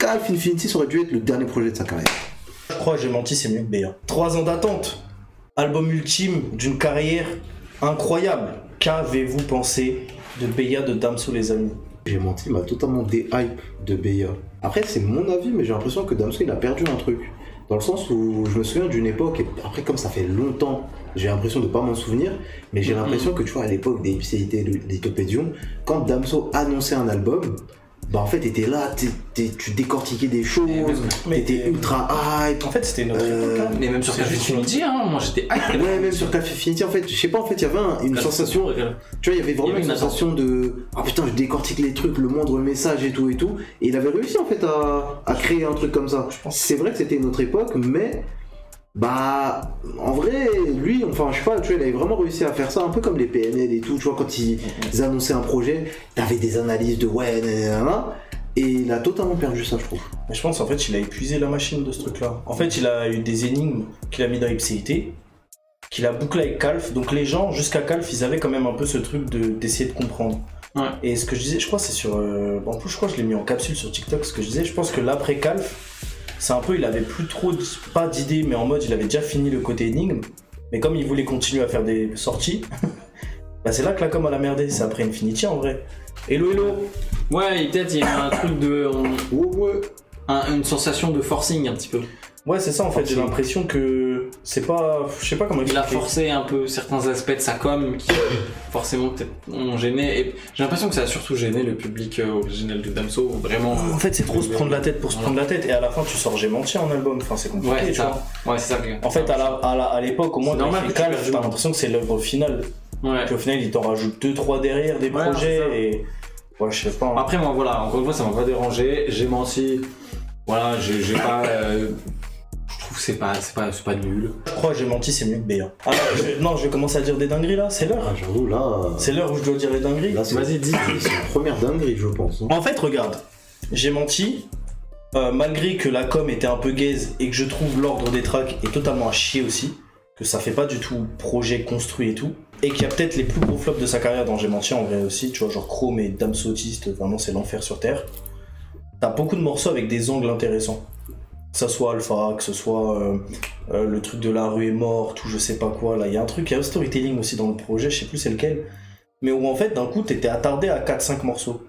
Calf Infinity, ça aurait dû être le dernier projet de sa carrière. Je crois que J'ai menti, c'est mieux que BA. 3 ans d'attente, album ultime d'une carrière incroyable. Qu'avez-vous pensé de BA de Damso, les amis? J'ai menti, m'a totalement déhype de BA. Après, c'est mon avis, mais j'ai l'impression que Damso, il a perdu un truc. Dans le sens où je me souviens d'une époque, et après, comme ça fait longtemps, j'ai l'impression de pas m'en souvenir, mais j'ai l'impression que tu vois, à l'époque des Ipséité, des Topédion, quand Damso annonçait un album, bah en fait, t'étais là, tu décortiquais des choses, t'étais ultra hype. En fait, c'était notre époque. Hein. Mais même sur Calf Infinity, hein, moi j'étais hype. Ouais, même sur Calf Infinity, en fait, je sais pas, en fait, il y avait une sensation. Tu vois, il y avait vraiment une sensation de. Ah putain, je décortique les trucs, le moindre message et tout. Et il avait réussi en fait à créer un truc comme ça. C'est vrai que c'était une autre époque, mais. Bah, en vrai, lui, enfin, je sais pas, tu vois, il avait vraiment réussi à faire ça, un peu comme les PNL et tout, tu vois, quand ils annonçaient un projet, t'avais des analyses de ouais, nanana, et il a totalement perdu ça, je trouve. Mais je pense, en fait, il a épuisé la machine de ce truc-là. En fait, il a eu des énigmes qu'il a mis dans Ipséité, qu'il a bouclé avec Calf, donc les gens, jusqu'à Calf, ils avaient quand même un peu ce truc d'essayer de comprendre. Ouais. Et ce que je disais, je crois, c'est sur. En plus, je crois que je l'ai mis en capsule sur TikTok, ce que je disais, je pense que l'après Calf, c'est un peu, il avait plus trop, pas d'idées, mais en mode, il avait déjà fini le côté énigme. Mais comme il voulait continuer à faire des sorties, bah c'est là que la com elle a merdé, c'est après Infinity en vrai. Hello. Ouais, peut-être il y a un truc de. Une sensation de forcing un petit peu. Ouais, c'est ça en fait, j'ai l'impression que c'est pas. Je sais pas comment il a forcé un peu certains aspects de sa com qui forcément peut-être ont gêné. Et j'ai l'impression que ça a surtout gêné le public originel de Damso, vraiment. En fait, c'est trop se prendre la tête pour se prendre la tête, et à la fin, tu sors J'ai menti en album, enfin, c'est compliqué, ouais, tu vois. Ouais, c'est ça. En fait, à l'époque, au moins, quand il fait Calf, t'as l'impression que c'est l'œuvre finale. Ouais. Puis au final, il t'en rajoute 2-3 derrière des projets, et. Ouais, je sais pas. Hein. Après, moi, voilà, encore une fois, ça m'a pas dérangé. J'ai menti. Voilà, j'ai pas. Je trouve que c'est pas nul. Je crois que J'ai menti, c'est mieux que BA. Non, je vais commencer à dire des dingueries là, c'est l'heure. Ah, j'avoue, là. C'est l'heure où je dois dire les dingueries. Vas-y, dis. C'est la première dinguerie, je pense. Hein. En fait, regarde, J'ai menti, malgré que la com était un peu gaze et que je trouve l'ordre des tracks est totalement à chier aussi, que ça fait pas du tout projet construit et tout, et qu'il y a peut-être les plus gros flops de sa carrière dans J'ai menti en vrai aussi, tu vois, genre Chrome et Damso Autiste, vraiment c'est l'enfer sur terre. T'as beaucoup de morceaux avec des angles intéressants. Que ça soit Alpha, que ce soit le truc de La rue est morte ou je sais pas quoi, là il y a un truc, il y a un storytelling aussi dans le projet, je sais plus c'est lequel, mais où en fait d'un coup t'étais attardé à 4-5 morceaux.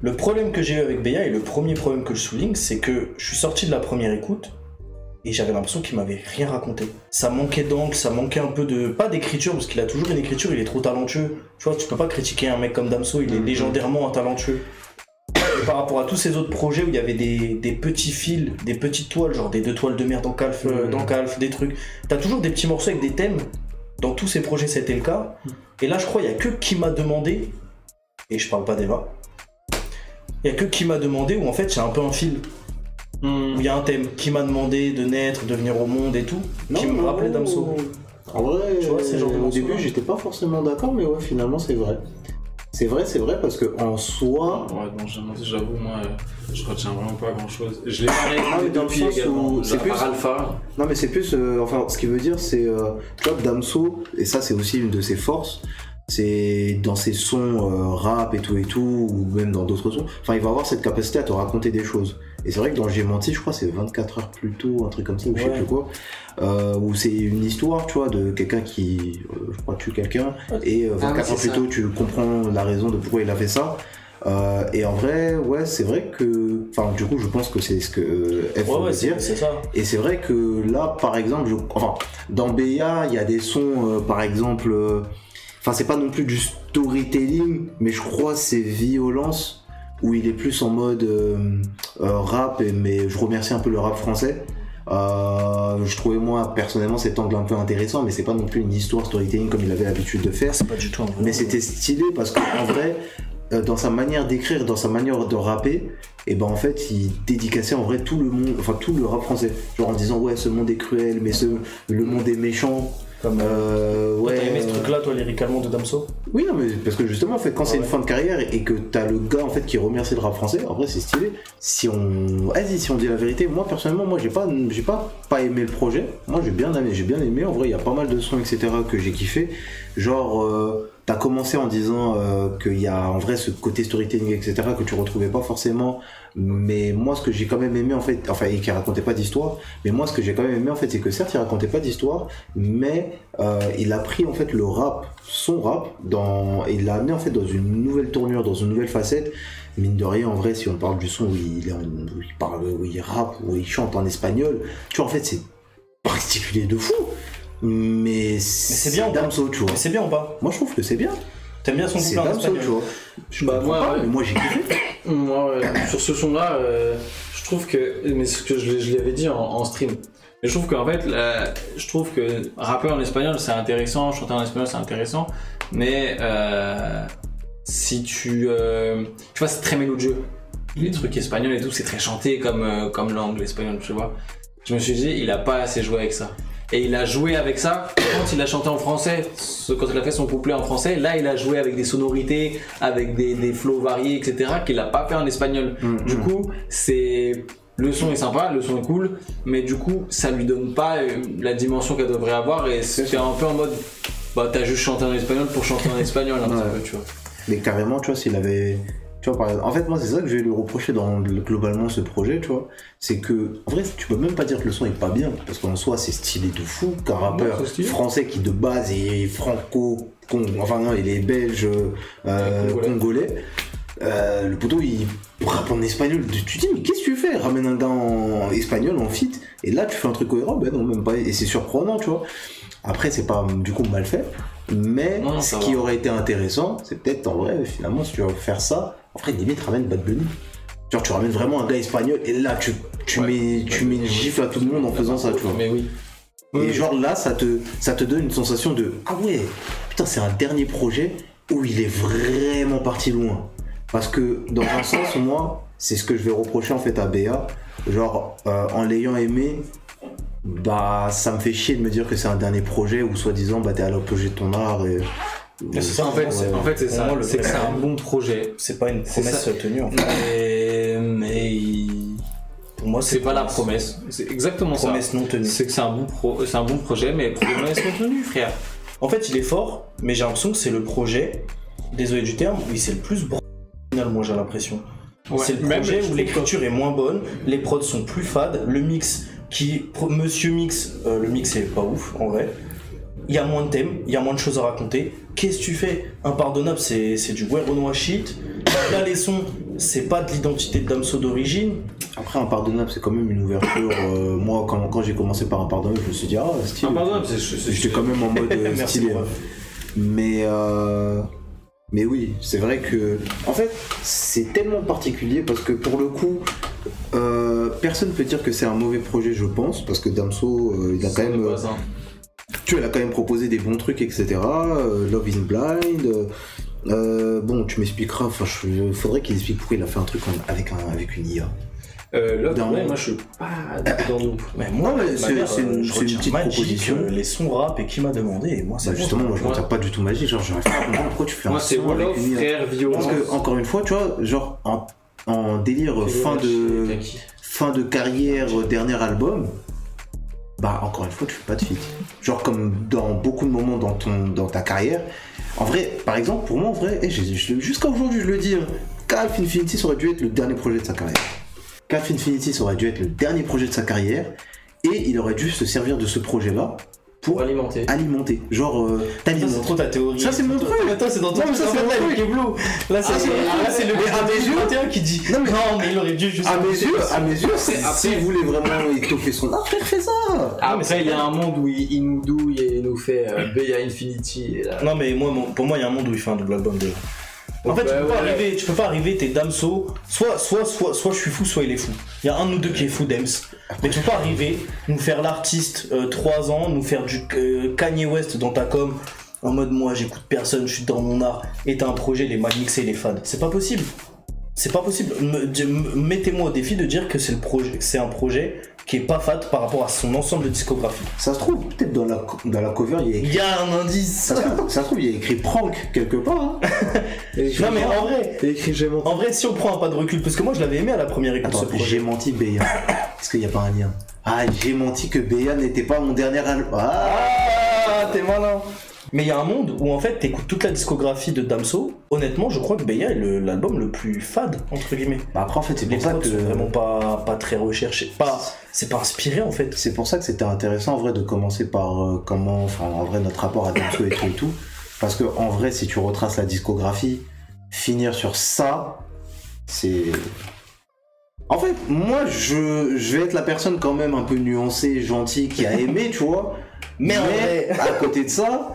Le problème que j'ai eu avec BA et le premier problème que je souligne, c'est que je suis sorti de la première écoute et j'avais l'impression qu'il m'avait rien raconté. Ça manquait d'angle, ça manquait un peu de... pas d'écriture, parce qu'il a toujours une écriture, il est trop talentueux. Tu vois, tu peux pas critiquer un mec comme Damso, il est légendairement talentueux. Et par rapport à tous ces autres projets où il y avait des petits fils, des petites toiles, genre des 2 toiles de mer dans Calf, des trucs. T'as toujours des petits morceaux avec des thèmes. Dans tous ces projets, c'était le cas. Et là, je crois, il y a que Qui m'a demandé, et je parle pas d'Eva, il y a que Qui m'a demandé où en fait, c'est un peu un fil. Où il y a un thème. Qui m'a demandé de naître, de venir au monde et tout. Qui me rappelait Damso. En vrai, tu vois, c'est genre au début, j'étais pas forcément d'accord, mais ouais, finalement, c'est vrai. C'est vrai parce que en soi. Ouais, non, j'avoue, moi, je retiens vraiment pas grand chose. Je l'ai pas réécouté depuis également. C'est plus Alpha. Non, mais c'est plus. Enfin, ce qui veut dire, c'est. Tu vois, Damso, et ça, c'est aussi une de ses forces, c'est dans ses sons rap et tout, ou même dans d'autres sons. Enfin, il va avoir cette capacité à te raconter des choses. Et c'est vrai que dans J'ai menti, je crois, c'est 24 heures plus tôt, un truc comme ça, ou je sais plus quoi. Où c'est une histoire, tu vois, de quelqu'un qui, je crois, tue quelqu'un, et 24 heures plus tôt, tu comprends la raison de pourquoi il a fait ça. Et en vrai, ouais, c'est vrai que... Enfin, du coup, je pense que c'est ce que F veut dire. C'est ça. Et c'est vrai que là, par exemple, dans BA, il y a des sons, par exemple... Enfin, c'est pas non plus du storytelling, mais je crois que c'est Violence, où il est plus en mode rap, mais je remercie un peu le rap français. Je trouvais moi personnellement cet angle un peu intéressant, mais c'est pas non plus une histoire storytelling comme il avait l'habitude de faire. C'est pas du tout un vrai. Mais c'était stylé parce qu'en vrai, dans sa manière d'écrire, dans sa manière de rapper, et ben en fait il dédicaçait en vrai tout le monde, enfin tout le rap français, genre en disant ouais ce monde est cruel, mais le monde est méchant. Comme ouais, t'as aimé ce truc là toi lyricalement de Damso? Oui non mais parce que justement en fait quand c'est une fin de carrière et que t'as le gars en fait qui remercie le rap français, en vrai c'est stylé. Si on dit la vérité, moi personnellement moi j'ai pas aimé le projet, moi j'ai bien aimé en vrai, il y a pas mal de sons etc que j'ai kiffé, genre t'as commencé en disant qu'il y a en vrai ce côté storytelling, etc., que tu retrouvais pas forcément. Mais moi, ce que j'ai quand même aimé, en fait, enfin, et qui racontait pas d'histoire, mais moi, ce que j'ai quand même aimé, en fait, c'est que certes, il racontait pas d'histoire, mais il a pris, en fait, le rap, son rap, et il l'a amené, en fait, dans une nouvelle tournure, dans une nouvelle facette. Mine de rien, en vrai, si on parle du son où il parle, où il rappe, où il chante en espagnol, tu vois, en fait, c'est particulier de fou. Mais c'est bien ou pas? Damso, tu vois. Mais c'est bien ou pas? Moi, je trouve que c'est bien. T'aimes bien son C'est couplet en Damso, espagnol? tu vois. Mais moi, j'ai kiffé. Moi, sur ce son-là, je trouve que, mais ce que je l'avais dit en stream, mais je trouve qu'en fait, je trouve que rapper en espagnol c'est intéressant, chanter en espagnol c'est intéressant, mais si tu vois, c'est très mélodieux. Les trucs espagnols et tout, c'est très chanté comme langue, l'espagnol, tu vois. Je me suis dit, il a pas assez joué avec ça. Et il a joué avec ça quand il a chanté en français, quand il a fait son couplet en français. Là, il a joué avec des sonorités, avec des flows variés, etc., qu'il a pas fait en espagnol. Du coup, le son est sympa, le son est cool, mais du coup, ça lui donne pas la dimension qu'elle devrait avoir. Et c'est un peu en mode, bah, t'as juste chanté en espagnol pour chanter en espagnol, un petit peu, tu vois. Mais carrément, tu vois, s'il avait. Tu vois, par exemple, en fait, moi, c'est ça que je vais lui reprocher globalement ce projet, tu vois. C'est que, en vrai, tu peux même pas dire que le son est pas bien, parce qu'en soi, c'est stylé de fou qu'un rappeur français qui de base est enfin non, il est belge, congolais. Le poteau, il rappe en espagnol. Tu te dis, mais qu'est-ce que tu fais? Ramène un gars en espagnol, en feat, et là, tu fais un truc cohérent. Ben non, même pas. Et c'est surprenant, tu vois. Après, c'est pas du coup mal fait, mais ce qui aurait été intéressant, c'est peut-être en vrai, finalement, si tu veux faire ça, en vrai, limite, ramène Bad Bunny. Genre, tu ramènes vraiment un gars espagnol, et là, tu mets une gifle à tout le monde en faisant ça, tu vois. Mais oui. Et genre là, ça te donne une sensation de ah ouais, putain, c'est un dernier projet où il est vraiment parti loin. Parce que dans un sens, moi, c'est ce que je vais reprocher en fait à BA. Genre, en l'ayant aimé, bah ça me fait chier de me dire que c'est un dernier projet où soi-disant bah t'es à l'apogée de ton art et. C'est ça, en fait, c'est ça. C'est que c'est un bon projet. C'est pas une promesse tenue en fait. Mais pour moi, c'est pas la promesse. C'est exactement ça. Promesse non tenue. C'est que c'est un bon projet, mais promesse non tenue, frère. En fait, il est fort, mais j'ai l'impression que c'est le projet, désolé du terme, où il c'est le plus final, moi j'ai l'impression. Ouais, c'est le projet où l'écriture est moins bonne, les prods sont plus fades, le mix Monsieur Mix, le mix est pas ouf en vrai. Il y a moins de thèmes, il y a moins de choses à raconter. Qu'est-ce que tu fais? Impardonnable, c'est du Werenoi shit. Là, les sons, c'est pas de l'identité de Damso d'origine. Après, Impardonnable, c'est quand même une ouverture. Moi, quand j'ai commencé par Impardonnable, je me suis dit, ah, stylé. Impardonnable, j'étais quand même en mode stylé. Mais oui, c'est vrai que. En fait, c'est tellement particulier parce que pour le coup. Personne peut dire que c'est un mauvais projet, je pense, parce que Damso, il a quand même. Tu vois, il a quand même proposé des bons trucs, etc. Love is Blind. Bon, tu m'expliqueras. Enfin, faudrait qu'il explique pourquoi il a fait un truc avec une IA. Love is Blind, moi je suis pas dans nous. Mais moi, c'est une petite proposition. Les sons rap et qui m'a demandé, et moi, c'est bah justement, moi je retire pas du tout Magic. Genre, j'arrive pas à comprendre pourquoi tu fais un son avec une IA. Frère, violence. Parce que, encore une fois, tu vois, genre, en délire fin de carrière, dernier album, bah encore une fois tu fais pas de feat. Genre comme dans beaucoup de moments dans ta carrière. En vrai, par exemple, pour moi en vrai, jusqu'à aujourd'hui je le dis, Calf Infinity ça aurait dû être le dernier projet de sa carrière. Calf Infinity ça aurait dû être le dernier projet de sa carrière et il aurait dû se servir de ce projet-là pour alimenter. Genre, t'alimentes. Ça, c'est trop ta théorie. Ça, c'est mon truc. Attends, c'est dans ton truc. Ça, c'est mon truc. Là, c'est le B21 qui dit. Non, mais il aurait dû juste. À mes yeux, s'il voulait vraiment étoffer son art, frère, fais ça. Après, il y a un monde où il nous douille et il nous fait BA Infinity. Non, mais pour moi, il y a un monde où il fait un double album déjà. En fait, tu peux pas arriver, t'es Damso, soit je suis fou, soit il est fou. Il y a un de nous deux qui est fou, Dems. Mais tu peux pas arriver, nous faire l'artiste 3 ans, nous faire du Kanye West dans ta com, en mode moi j'écoute personne, je suis dans mon art, et t'as un projet, les mal mixés, les fans. C'est pas possible. C'est pas possible. Mettez-moi au défi de dire que c'est un projet qui est pas fat par rapport à son ensemble de discographie. Ça se trouve, peut-être dans la cover, il y a un indice. Ça se trouve, il y a écrit prank quelque part. Hein. Non mais en vrai, si on prend un pas de recul, parce que moi je l'avais aimé à la première écoute. Attends, j'ai menti Béa. Est-ce qu'il n'y a pas un lien? Ah, j'ai menti que Béa n'était pas mon dernier album. Ah, t'es malin. Mais il y a un monde où en fait t'écoutes toute la discographie de Damso. Honnêtement, je crois que Beya est l'album le plus fade entre guillemets. Bah après en fait c'est Les pour ça prods que sont vraiment pas très recherchés. C'est pas inspiré en fait. c'est pour ça que c'était intéressant en vrai de commencer par en vrai notre rapport à Damso et tout, parce que en vrai si tu retraces la discographie, finir sur ça, c'est en fait moi je vais être la personne quand même un peu nuancée, gentille qui a aimé, tu vois. Mais à côté de ça,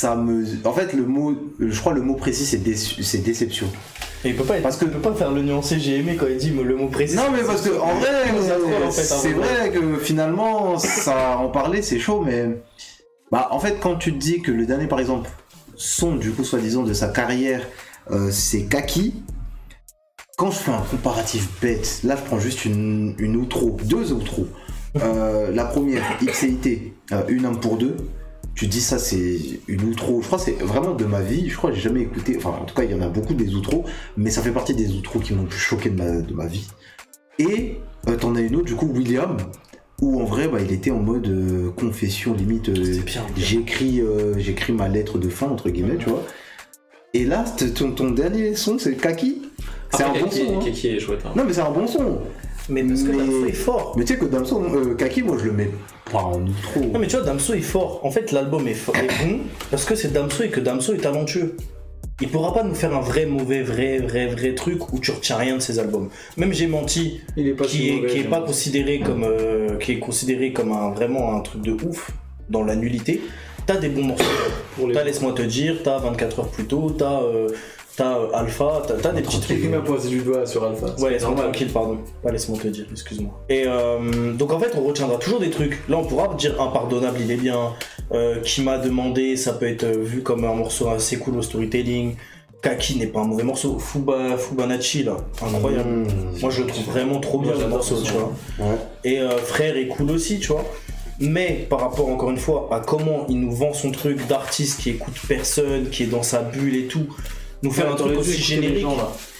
en fait je crois le mot précis c'est déception. Et il peut pas faire le nuancé j'ai aimé quand il dit le mot précis. Non mais parce que en vrai c'est vrai que finalement ça en parler c'est chaud, mais bah en fait quand tu te dis que le dernier par exemple son du coup soi-disant de sa carrière c'est Kaki, quand je fais un comparatif bête, là je prends juste une outro, deux outros. La première, XCIT, une âme pour deux. Tu dis ça c'est une outro, je crois que c'est vraiment de ma vie, je crois que j'ai jamais écouté, enfin en tout cas il y en a beaucoup des outros, mais ça fait partie des outros qui m'ont le plus choqué de ma vie. Et t'en as une autre du coup, William, où en vrai bah, il était en mode confession limite, j'écris ma lettre de fin entre guillemets, tu vois. Et là ton dernier son c'est Kaki, c'est un bon son. Kaki est chouette. Hein. Non mais c'est un bon son. Mais parce que Damso est fort. Mais tu sais que Damso, Kaki, moi je le mets pas en outro. Non mais tu vois, Damso est fort. En fait, l'album est bon parce que c'est Damso et que Damso est talentueux. Il pourra pas nous faire un vrai mauvais, vrai truc où tu retiens rien de ses albums. Même J'ai menti, qui est considéré comme vraiment un truc de ouf dans la nullité. T'as des bons morceaux. T'as Laisse-moi te dire, t'as 24 heures plus tôt, t'as Alpha, t'as des petits trucs. Qui m'a posé du doigt sur Alpha. Ouais, laisse-moi tranquille, pardon. Pas laisse-moi te dire, excuse-moi. Et donc en fait, on retiendra toujours des trucs. Là, on pourra dire Impardonnable, il est bien. Qui m'a demandé, ça peut être vu comme un morceau assez cool au storytelling. Kaki n'est pas un mauvais morceau. Fubanachi, là, incroyable. Moi, je le trouve vraiment trop bien, ce morceau, tu vois. Ouais. Et Frère est cool aussi, tu vois. Mais par rapport, encore une fois, à comment il nous vend son truc d'artiste qui écoute personne, qui est dans sa bulle et tout. Nous faire un truc aussi générique,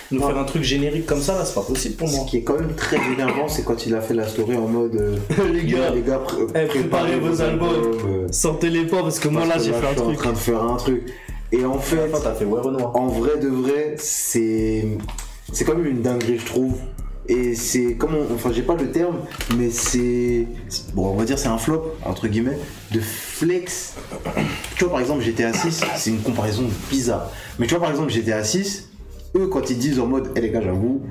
faire un truc générique comme ça, là, c'est pas possible pour moi. Ce qui est quand même très énervant, c'est quand il a fait la story en mode les gars, préparez vos albums, sortez-les pas parce que moi là j'ai fait un truc. Je suis en train de faire un truc. Et en fait, en vrai de vrai, c'est quand même une dinguerie, je trouve. Et c'est comme enfin j'ai pas le terme, mais c'est bon, on va dire c'est un flop entre guillemets de flex. Tu vois par exemple GTA 6, c'est une comparaison bizarre. Mais tu vois par exemple GTA 6, eux quand ils disent en mode les gars, j'avoue,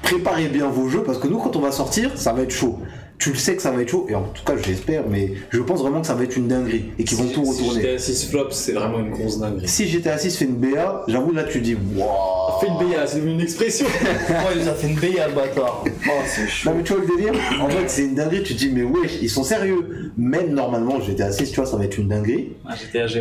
préparez bien vos jeux parce que nous quand on va sortir, ça va être chaud. Tu le sais que ça va être chaud, et en tout cas j'espère, mais je pense vraiment que ça va être une dinguerie et qu'ils vont tout retourner. Si GTA 6 flop, c'est vraiment une grosse dinguerie. Si GTA 6 fait une BA, j'avoue là tu dis waouh. Fait une BA, c'est une expression. Ouais, il a fait une BA le bâtard. Oh, c'est chaud. Non mais tu vois le délire, en fait c'est une dinguerie, tu te dis mais wesh, ils sont sérieux. Même normalement GTA 6, tu vois, ça va être une dinguerie.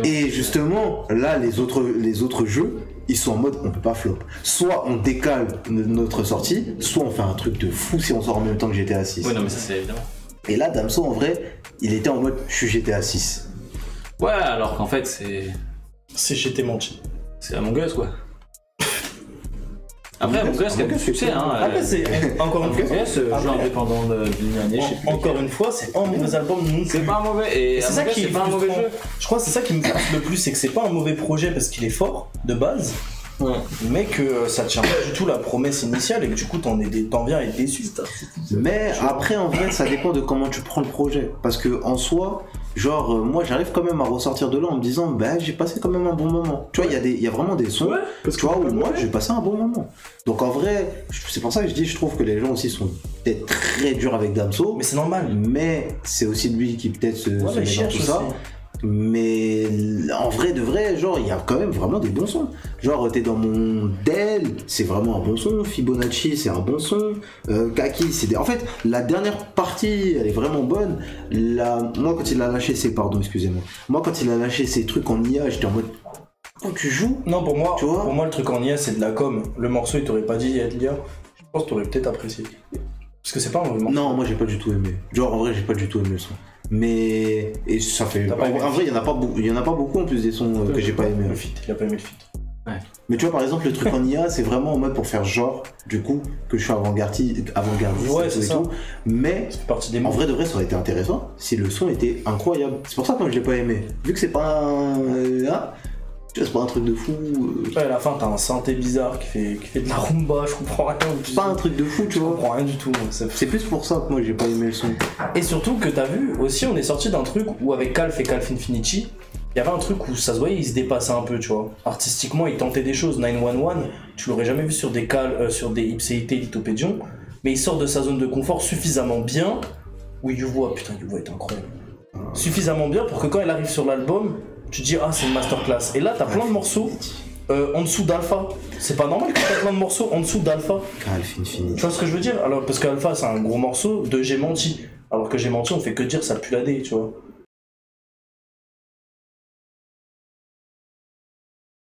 Et justement, là les autres jeux, ils sont en mode on peut pas flop. Soit on décale notre sortie, soit on fait un truc de fou si on sort en même temps que GTA 6. Ouais, non, mais ça c'est évidemment. Et là, Damso, en vrai, il était en mode je suis GTA 6. Ouais, alors qu'en fait, c'est. C'est j'étais menti. C'est Among Us, quoi. Après, Among Us, qui a du succès, hein. Après, c'est. Encore une fois, jeu indépendant d'une année, je sais plus. Encore une fois, c'est un mauvais album non plus. C'est pas un mauvais. Et c'est ça qui est pas un mauvais jeu. Je crois que c'est ça qui me frustre le plus, c'est que c'est pas un mauvais projet parce qu'il est fort, de base. Ouais. Mais que ça tient pas du tout la promesse initiale et que du coup t'en viens à être déçu. Mais après en vrai ça dépend de comment tu prends le projet. Parce que en soi, genre moi j'arrive quand même à ressortir de là en me disant bah j'ai passé quand même un bon moment. Tu vois, il y a vraiment des sons, tu vois, où moi j'ai passé un bon moment. Donc en vrai, c'est pour ça que je trouve que les gens aussi sont peut-être très durs avec Damso. Mais c'est normal. Mais c'est aussi lui qui peut-être se met dans tout ça. Mais en vrai de vrai, genre il y a quand même vraiment des bons sons. Genre t'es dans mon Del, c'est vraiment un bon son. Fibonacci, c'est un bon son. Kaki, c'est en fait la dernière partie, elle est vraiment bonne. Moi quand il a lâché ses Moi quand il a lâché ses trucs en IA, j'étais en mode quand tu joues. Non pour moi le truc en IA c'est de la com. Le morceau il t'aurait pas dit l'IA. Je pense que t'aurais peut-être apprécié. Parce que c'est pas un mauvais morceau. Non, moi j'ai pas du tout aimé. Genre en vrai j'ai pas du tout aimé le son. Mais et ça fait en vrai il y en a pas beaucoup en plus des sons que j'ai pas aimé. Il a pas aimé le feat. Ouais. Mais tu vois, par exemple, le truc en IA, c'est vraiment en mode pour faire genre, du coup, que je suis avant-gardiste Ouais, et c'est tout et ça. tout. Mais Ça fait partie des en mots. vrai de vrai, ça aurait été intéressant si le son était incroyable. C'est pour ça que moi je l'ai pas aimé. Vu que c'est pas un. Tu vois, c'est pas un truc de fou. Ouais, à la fin, t'as un synthé bizarre qui fait de la rumba, je comprends rien. C'est pas un truc de fou, tu Je vois. comprends rien du tout. Moi. C'est plus pour ça que moi j'ai pas aimé le son. Et surtout que t'as vu, aussi, on est sorti d'un truc où avec Calf et Calf Infinity, il y avait un truc où ça se voyait, il se dépassait un peu, tu vois. Artistiquement, il tentait des choses. 911, tu l'aurais jamais vu sur des sur des Ipséité, Lithopédion, mais il sort de sa zone de confort suffisamment bien où YouVois, putain, YouVois est incroyable. Suffisamment bien pour que quand elle arrive sur l'album, tu te dis, ah, c'est une masterclass. Et là, t'as plein de morceaux en dessous d'Alpha. C'est pas normal que t'as plein de morceaux en dessous d'Alpha. Calf Infinity. Tu vois ce que je veux dire? Alors, parce qu'Alpha, c'est un gros morceau de J'ai menti. Alors que J'ai menti, on fait que dire ça pue la dé, tu vois.